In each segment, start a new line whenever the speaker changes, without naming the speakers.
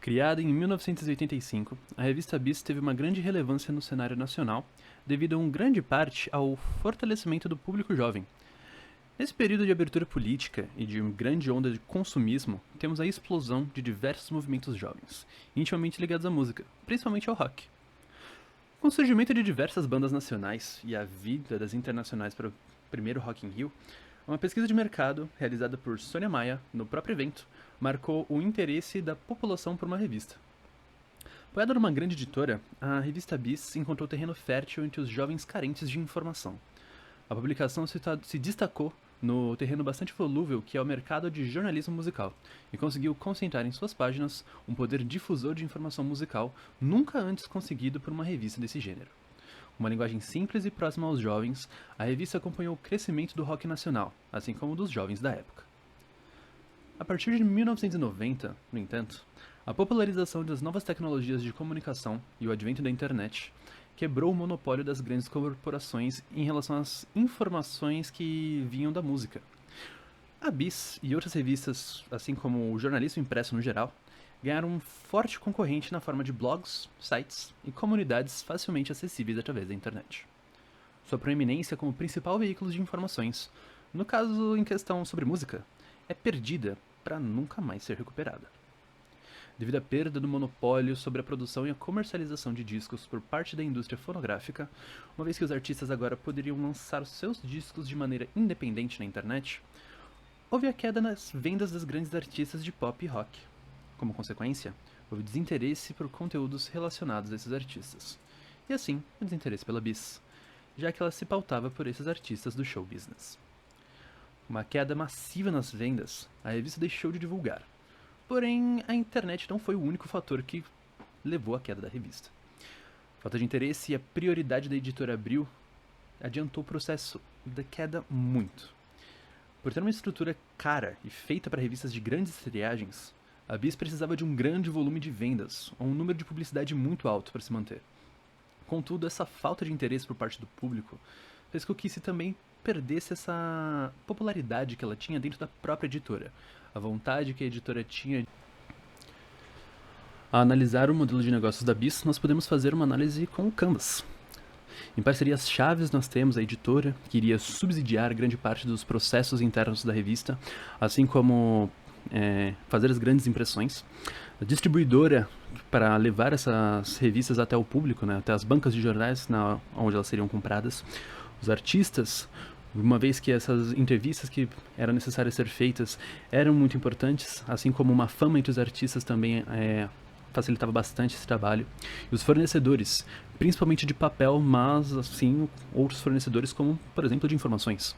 Criada em 1985, a revista Bis teve uma grande relevância no cenário nacional, devido em grande parte ao fortalecimento do público jovem. Nesse período de abertura política e de uma grande onda de consumismo, temos a explosão de diversos movimentos jovens, intimamente ligados à música, principalmente ao rock. Com o surgimento de diversas bandas nacionais e a vinda das internacionais para o primeiro Rock in Rio, uma pesquisa de mercado, realizada por Sônia Maia, no próprio evento, marcou o interesse da população por uma revista. Apoiada numa grande editora, a revista Bis encontrou terreno fértil entre os jovens carentes de informação. A publicação se destacou no terreno bastante volúvel que é o mercado de jornalismo musical, e conseguiu concentrar em suas páginas um poder difusor de informação musical nunca antes conseguido por uma revista desse gênero. Uma linguagem simples e próxima aos jovens, a revista acompanhou o crescimento do rock nacional, assim como dos jovens da época. A partir de 1990, no entanto, a popularização das novas tecnologias de comunicação e o advento da internet quebrou o monopólio das grandes corporações em relação às informações que vinham da música. A Bis e outras revistas, assim como o jornalismo impresso no geral, ganharam um forte concorrente na forma de blogs, sites e comunidades facilmente acessíveis através da internet. Sua proeminência como principal veículo de informações, no caso em questão sobre música, é perdida para nunca mais ser recuperada. Devido à perda do monopólio sobre a produção e a comercialização de discos por parte da indústria fonográfica, uma vez que os artistas agora poderiam lançar os seus discos de maneira independente na internet, houve a queda nas vendas das grandes artistas de pop e rock. Como consequência, houve desinteresse por conteúdos relacionados a esses artistas, e assim, o desinteresse pela Bis, já que ela se pautava por esses artistas do show business. Uma queda massiva nas vendas, a revista deixou de divulgar. Porém, a internet não foi o único fator que levou à queda da revista. Falta de interesse e a prioridade da editora Abril adiantou o processo da queda muito. Por ter uma estrutura cara e feita para revistas de grandes tiragens, a Bis precisava de um grande volume de vendas, ou um número de publicidade muito alto para se manter. Contudo, essa falta de interesse por parte do público fez com que se também perdesse essa popularidade que ela tinha dentro da própria editora, a vontade que a editora tinha. A analisar o modelo de negócios da Bis, nós podemos fazer uma análise com o Canvas. Em parcerias chaves nós temos a editora, que iria subsidiar grande parte dos processos internos da revista, assim como fazer as grandes impressões, a distribuidora para levar essas revistas até o público, né, até as bancas de jornais onde elas seriam compradas, os artistas, uma vez que essas entrevistas que eram necessárias ser feitas eram muito importantes, assim como uma fama entre os artistas também facilitava bastante esse trabalho. E os fornecedores, principalmente de papel, mas assim outros fornecedores como, por exemplo, de informações.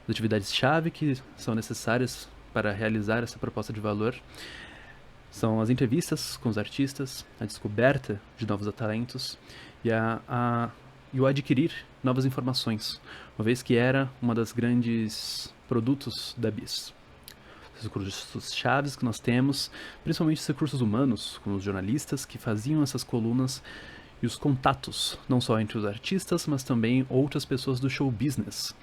As atividades-chave que são necessárias para realizar essa proposta de valor são as entrevistas com os artistas, a descoberta de novos talentos e o adquirir novas informações, uma vez que era uma das grandes produtos da Bis. Os recursos chaves que nós temos, principalmente os recursos humanos, como os jornalistas que faziam essas colunas, e os contatos, não só entre os artistas, mas também outras pessoas do show business,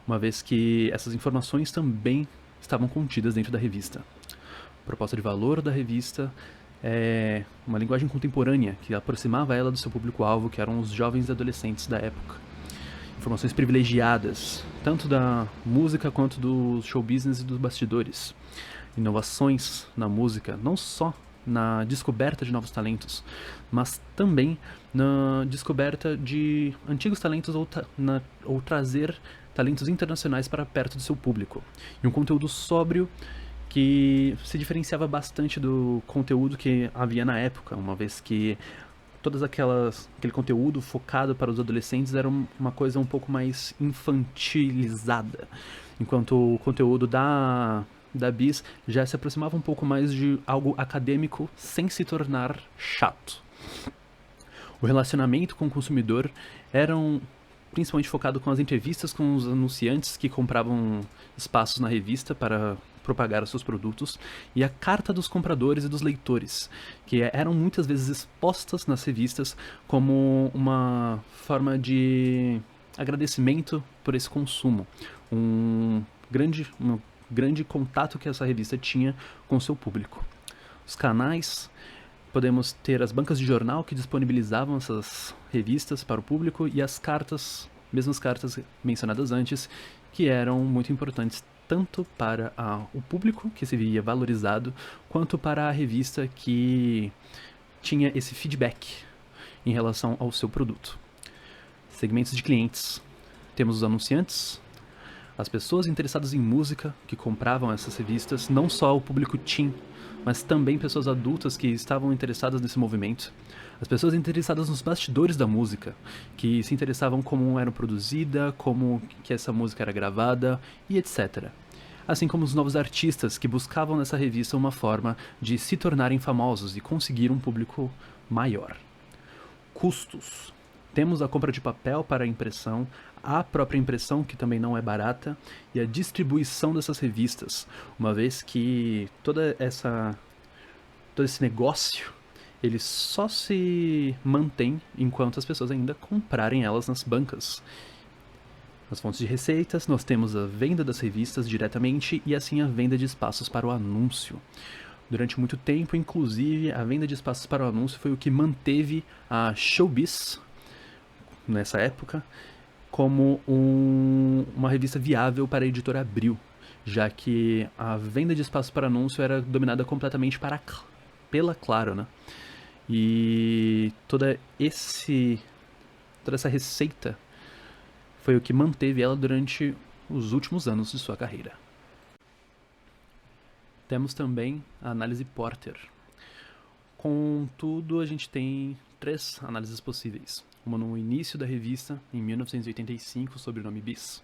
uma vez que essas informações também estavam contidas dentro da revista. A proposta de valor da revista é uma linguagem contemporânea que aproximava ela do seu público-alvo, que eram os jovens e adolescentes da época. Informações privilegiadas, tanto da música quanto do show business e dos bastidores. Inovações na música, não só na descoberta de novos talentos, mas também na descoberta de antigos talentos ou trazer talentos internacionais para perto do seu público. E um conteúdo sóbrio que se diferenciava bastante do conteúdo que havia na época, uma vez que aquele conteúdo focado para os adolescentes era uma coisa um pouco mais infantilizada, enquanto o conteúdo da Bis já se aproximava um pouco mais de algo acadêmico sem se tornar chato. O relacionamento com o consumidor era principalmente focado com as entrevistas com os anunciantes que compravam espaços na revista para propagar os seus produtos, e a carta dos compradores e dos leitores, que eram muitas vezes expostas nas revistas como uma forma de agradecimento por esse consumo, um grande contato que essa revista tinha com o seu público. Os canais Podemos ter as bancas de jornal que disponibilizavam essas revistas para o público e as cartas, mesmas cartas mencionadas antes, que eram muito importantes tanto para o público, que se via valorizado, quanto para a revista que tinha esse feedback em relação ao seu produto. Segmentos de clientes. Temos os anunciantes, as pessoas interessadas em música que compravam essas revistas, não só o público teen, mas também pessoas adultas que estavam interessadas nesse movimento. As pessoas interessadas nos bastidores da música, que se interessavam como era produzida, como que essa música era gravada e etc. Assim como os novos artistas que buscavam nessa revista uma forma de se tornarem famosos e conseguir um público maior. Custos. Temos a compra de papel para a impressão, a própria impressão, que também não é barata, e a distribuição dessas revistas, uma vez que todo esse negócio ele só se mantém enquanto as pessoas ainda comprarem elas nas bancas. Nas fontes de receitas, nós temos a venda das revistas diretamente e assim a venda de espaços para o anúncio. Durante muito tempo, inclusive, a venda de espaços para o anúncio foi o que manteve a Showbiz, nessa época, como uma revista viável para a editora Abril, já que a venda de espaços para anúncio era dominada completamente pela Claro, né? E toda essa receita foi o que manteve ela durante os últimos anos de sua carreira. Temos também a análise Porter. Contudo, a gente tem 3 análises possíveis. Uma no início da revista, em 1985, sob o nome Bis.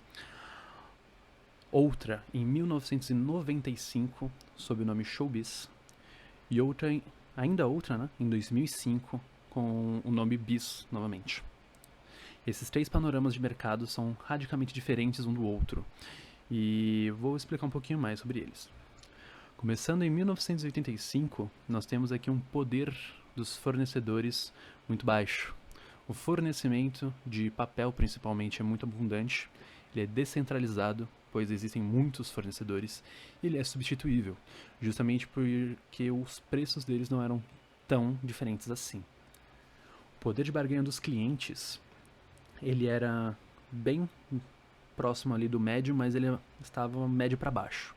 Outra em 1995, sob o nome Showbiz. E ainda outra, né, em 2005, com o nome Bis novamente. Esses 3 panoramas de mercado são radicalmente diferentes um do outro. E vou explicar um pouquinho mais sobre eles. Começando em 1985, nós temos aqui um poder dos fornecedores muito baixo. O fornecimento de papel, principalmente, é muito abundante, ele é descentralizado, pois existem muitos fornecedores, e ele é substituível, justamente porque os preços deles não eram tão diferentes assim. O poder de barganha dos clientes, ele era bem próximo ali do médio, mas ele estava médio para baixo.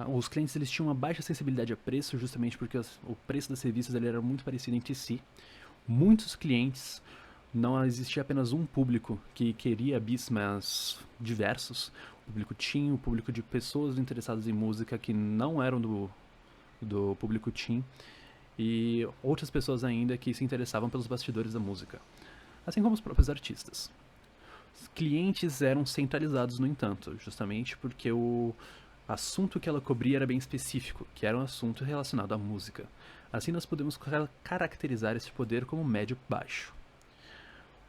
Os clientes eles tinham uma baixa sensibilidade a preço, justamente porque o preço das revistas ele era muito parecido entre si. Muitos clientes, não existia apenas um público que queria bis, mas diversos. O público teen, o público de pessoas interessadas em música que não eram do público teen, e outras pessoas ainda que se interessavam pelos bastidores da música, assim como os próprios artistas. Os clientes eram centralizados, no entanto, justamente porque o assunto que ela cobria era bem específico, que era um assunto relacionado à música. Assim nós podemos caracterizar esse poder como médio-baixo.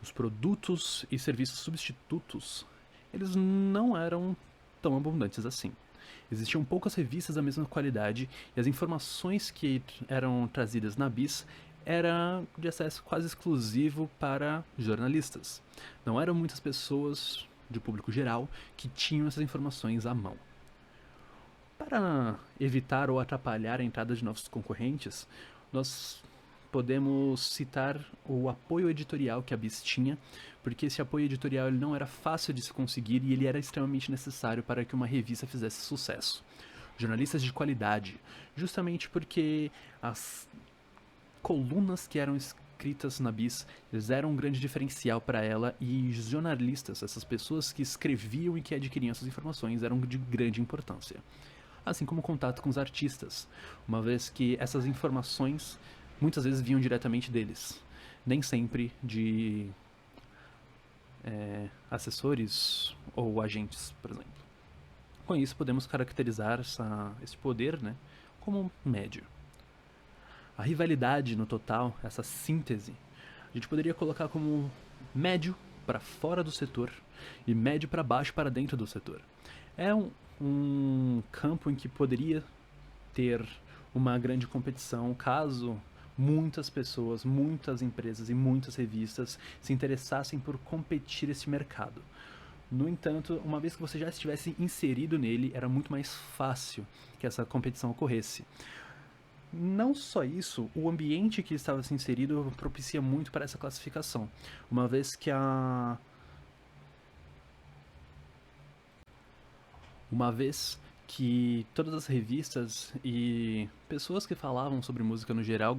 Os produtos e serviços substitutos, eles não eram tão abundantes assim. Existiam poucas revistas da mesma qualidade e as informações que eram trazidas na Bis era de acesso quase exclusivo para jornalistas. Não eram muitas pessoas, de público geral, que tinham essas informações à mão. Para evitar ou atrapalhar a entrada de novos concorrentes, nós podemos citar o apoio editorial que a Bis tinha, porque esse apoio editorial ele não era fácil de se conseguir e ele era extremamente necessário para que uma revista fizesse sucesso. Jornalistas de qualidade, justamente porque as colunas que eram escritas na Bis, eles eram um grande diferencial para ela, e os jornalistas, essas pessoas que escreviam e que adquiriam essas informações, eram de grande importância. Assim como o contato com os artistas, uma vez que essas informações muitas vezes vinham diretamente deles, nem sempre de assessores ou agentes, por exemplo. Com isso, podemos caracterizar esse poder, né, como médio. A rivalidade no total, essa síntese, a gente poderia colocar como médio para fora do setor e médio para baixo para dentro do setor. É um campo em que poderia ter uma grande competição caso muitas pessoas, muitas empresas e muitas revistas se interessassem por competir esse mercado. No entanto, uma vez que você já estivesse inserido nele, era muito mais fácil que essa competição ocorresse. Não só isso, o ambiente que estava se inserido propicia muito para essa classificação, uma vez que a uma vez que todas as revistas e pessoas que falavam sobre música no geral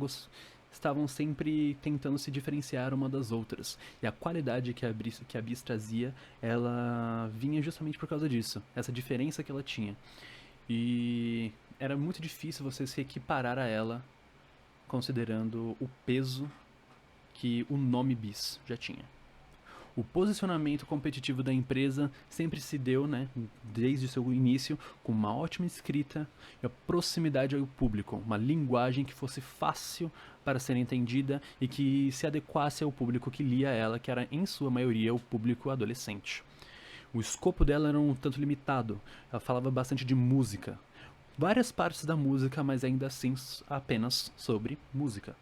estavam sempre tentando se diferenciar uma das outras. E a qualidade que a Bis trazia, ela vinha justamente por causa disso, essa diferença que ela tinha. E era muito difícil você se equiparar a ela, considerando o peso que o nome Bis já tinha. O posicionamento competitivo da empresa sempre se deu, né, desde o seu início, com uma ótima escrita e a proximidade ao público, uma linguagem que fosse fácil para ser entendida e que se adequasse ao público que lia ela, que era em sua maioria o público adolescente. O escopo dela era um tanto limitado, ela falava bastante de música, várias partes da música, mas ainda assim apenas sobre música.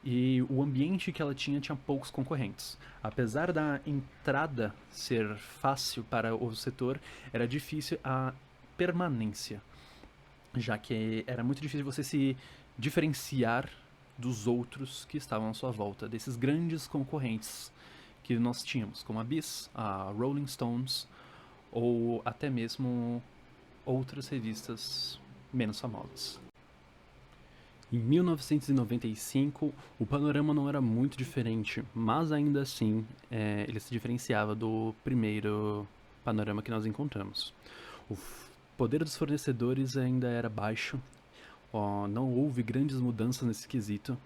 E o ambiente que ela tinha poucos concorrentes. Apesar da entrada ser fácil para o setor, era difícil a permanência, já que era muito difícil você se diferenciar dos outros que estavam à sua volta, desses grandes concorrentes que nós tínhamos, como a Bis, a Rolling Stones ou até mesmo outras revistas menos famosas. Em 1995, o panorama não era muito diferente, mas ainda assim ele se diferenciava do primeiro panorama que nós encontramos. O poder dos fornecedores ainda era baixo, não houve grandes mudanças nesse quesito.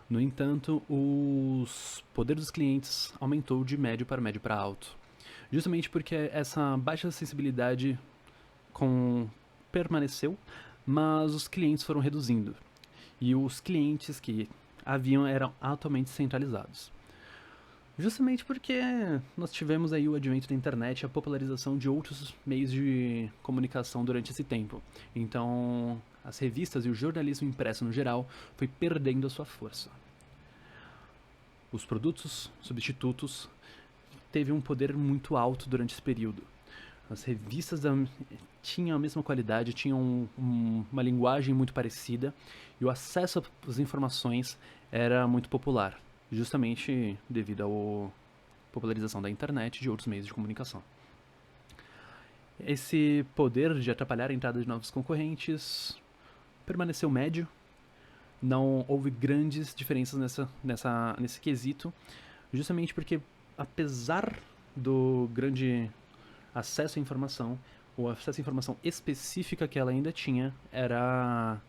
No entanto, o poder dos clientes aumentou de médio para alto, justamente porque essa baixa sensibilidade permaneceu, mas os clientes foram reduzindo e os clientes que haviam eram altamente centralizados. Justamente porque nós tivemos aí o advento da internet e a popularização de outros meios de comunicação durante esse tempo. Então, as revistas e o jornalismo impresso no geral foi perdendo a sua força. Os produtos substitutos teve um poder muito alto durante esse período. As revistas tinham a mesma qualidade, tinham uma linguagem muito parecida e o acesso às informações era muito popular, justamente devido à popularização da internet e de outros meios de comunicação. Esse poder de atrapalhar a entrada de novos concorrentes permaneceu médio, não houve grandes diferenças nesse quesito, justamente porque, apesar do grande acesso à informação, o acesso à informação específica que ela ainda tinha era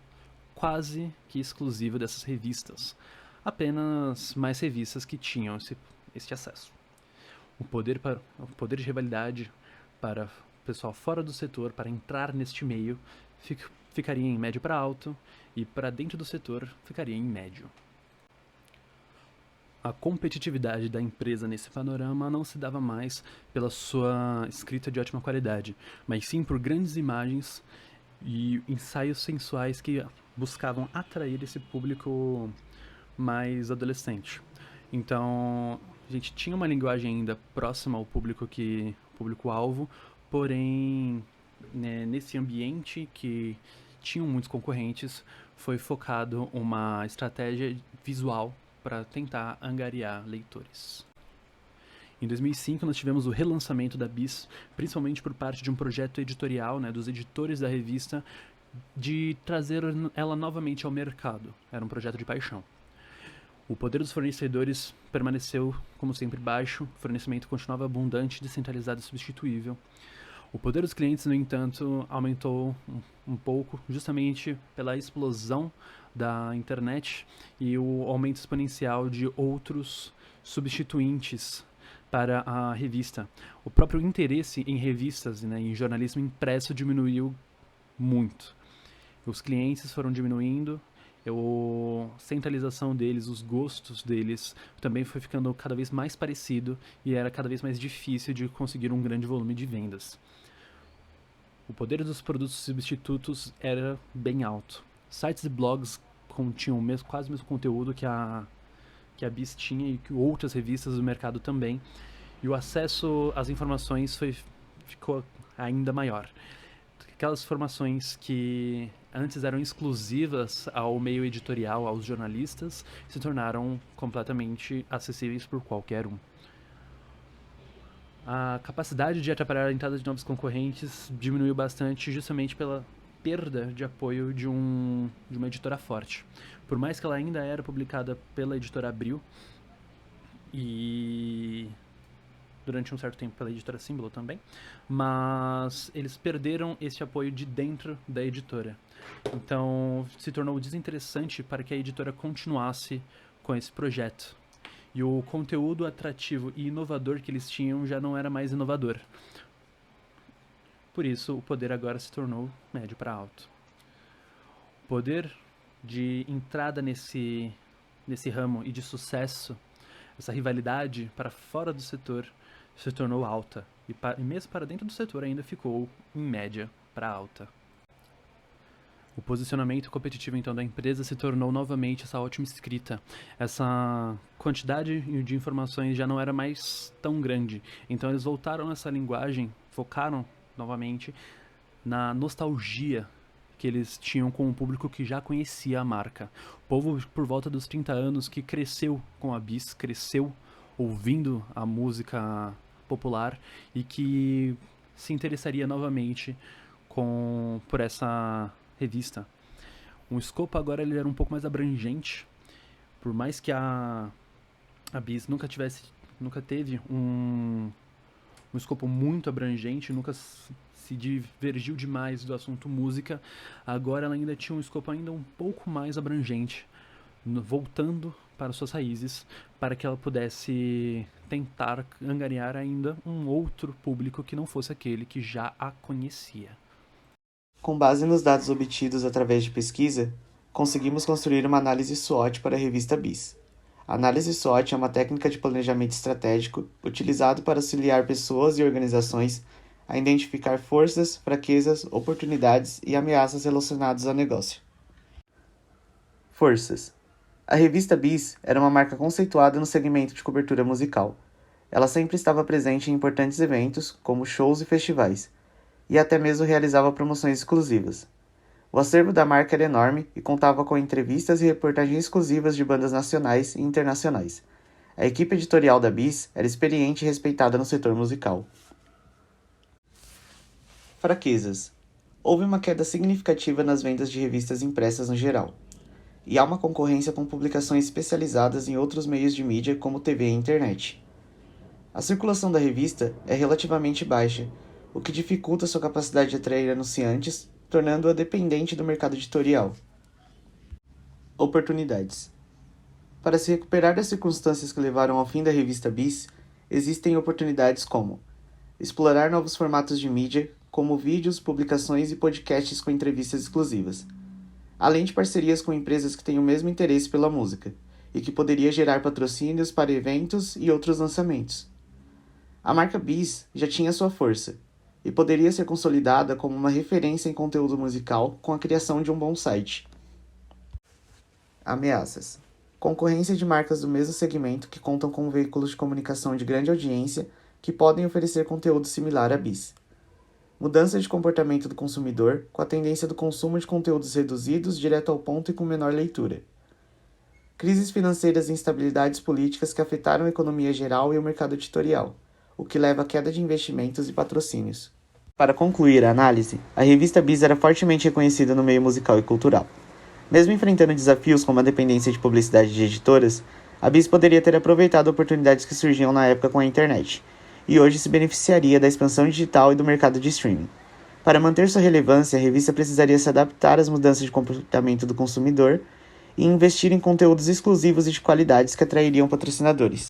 quase que exclusivo dessas revistas. Apenas mais revistas que tinham esse acesso. O poder de rivalidade para o pessoal fora do setor, para entrar neste meio, ficaria em médio para alto, e para dentro do setor ficaria em médio. A competitividade da empresa nesse panorama não se dava mais pela sua escrita de ótima qualidade, mas sim por grandes imagens e ensaios sensuais que buscavam atrair esse público mais adolescente. Então, a gente tinha uma linguagem ainda próxima ao público-alvo, porém, né, nesse ambiente que tinham muitos concorrentes, foi focado uma estratégia visual para tentar angariar leitores. Em 2005, nós tivemos o relançamento da Bis, principalmente por parte de um projeto editorial, né, dos editores da revista, de trazer ela novamente ao mercado. Era um projeto de paixão. O poder dos fornecedores permaneceu, como sempre, baixo, o fornecimento continuava abundante, descentralizado e substituível. O poder dos clientes, no entanto, aumentou um pouco, justamente pela explosão da internet e o aumento exponencial de outros substituintes para a revista. O próprio interesse em revistas, né, em jornalismo impresso diminuiu muito. Os clientes foram diminuindo, a centralização deles, os gostos deles também foi ficando cada vez mais parecido e era cada vez mais difícil de conseguir um grande volume de vendas. O poder dos produtos substitutos era bem alto. Sites e blogs continham quase o mesmo conteúdo que a Bis tinha e que outras revistas do mercado também, e o acesso às informações ficou ainda maior. aquelas formações que antes eram exclusivas ao meio editorial, aos jornalistas, se tornaram completamente acessíveis por qualquer um. A capacidade de atrapalhar a entrada de novos concorrentes diminuiu bastante justamente pela perda de apoio de uma editora forte. Por mais que ela ainda era publicada pela editora Abril e durante um certo tempo pela editora Símbolo também, mas eles perderam esse apoio de dentro da editora. Então se tornou desinteressante para que a editora continuasse com esse projeto. E o conteúdo atrativo e inovador que eles tinham já não era mais inovador. Por isso, o poder agora se tornou médio para alto. O poder de entrada nesse ramo e de sucesso, essa rivalidade para fora do setor, se tornou alta. E mesmo para dentro do setor ainda ficou, em média, para alta. O posicionamento competitivo, então, da empresa se tornou novamente essa ótima escrita. Essa quantidade de informações já não era mais tão grande. Então, eles voltaram nessa linguagem, focaram novamente na nostalgia que eles tinham com o público que já conhecia a marca. O povo, por volta dos 30 anos, que cresceu com a Bis, cresceu ouvindo a música popular e que se interessaria novamente por essa revista. O escopo agora ele era um pouco mais abrangente, por mais que a Bis nunca teve um escopo muito abrangente, nunca se divergiu demais do assunto música, agora ela ainda tinha um escopo ainda um pouco mais abrangente, voltando para suas raízes, para que ela pudesse tentar angariar ainda um outro público que não fosse aquele que já a conhecia.
Com base nos dados obtidos através de pesquisa, conseguimos construir uma análise SWOT para a revista Bis. A análise SWOT é uma técnica de planejamento estratégico utilizado para auxiliar pessoas e organizações a identificar forças, fraquezas, oportunidades e ameaças relacionadas ao negócio. Forças. A revista Bis era uma marca conceituada no segmento de cobertura musical. Ela sempre estava presente em importantes eventos, como shows e festivais, e até mesmo realizava promoções exclusivas. O acervo da marca era enorme e contava com entrevistas e reportagens exclusivas de bandas nacionais e internacionais. A equipe editorial da Bis era experiente e respeitada no setor musical. Fraquezas. Houve uma queda significativa nas vendas de revistas impressas no geral, e há uma concorrência com publicações especializadas em outros meios de mídia como TV e internet. A circulação da revista é relativamente baixa, o que dificulta sua capacidade de atrair anunciantes, tornando-a dependente do mercado editorial. Oportunidades. Para se recuperar das circunstâncias que levaram ao fim da revista Bis, existem oportunidades como explorar novos formatos de mídia, como vídeos, publicações e podcasts com entrevistas exclusivas, além de parcerias com empresas que têm o mesmo interesse pela música, e que poderia gerar patrocínios para eventos e outros lançamentos. A marca Bis já tinha sua força, e poderia ser consolidada como uma referência em conteúdo musical com a criação de um bom site. Ameaças. Concorrência de marcas do mesmo segmento que contam com veículos de comunicação de grande audiência que podem oferecer conteúdo similar à Bis. Mudança de comportamento do consumidor com a tendência do consumo de conteúdos reduzidos, direto ao ponto e com menor leitura. Crises financeiras e instabilidades políticas que afetaram a economia geral e o mercado editorial, o que leva à queda de investimentos e patrocínios. Para concluir a análise, a revista Bis era fortemente reconhecida no meio musical e cultural. Mesmo enfrentando desafios como a dependência de publicidade de editoras, a Bis poderia ter aproveitado oportunidades que surgiam na época com a internet, e hoje se beneficiaria da expansão digital e do mercado de streaming. Para manter sua relevância, a revista precisaria se adaptar às mudanças de comportamento do consumidor e investir em conteúdos exclusivos e de qualidades que atrairiam patrocinadores.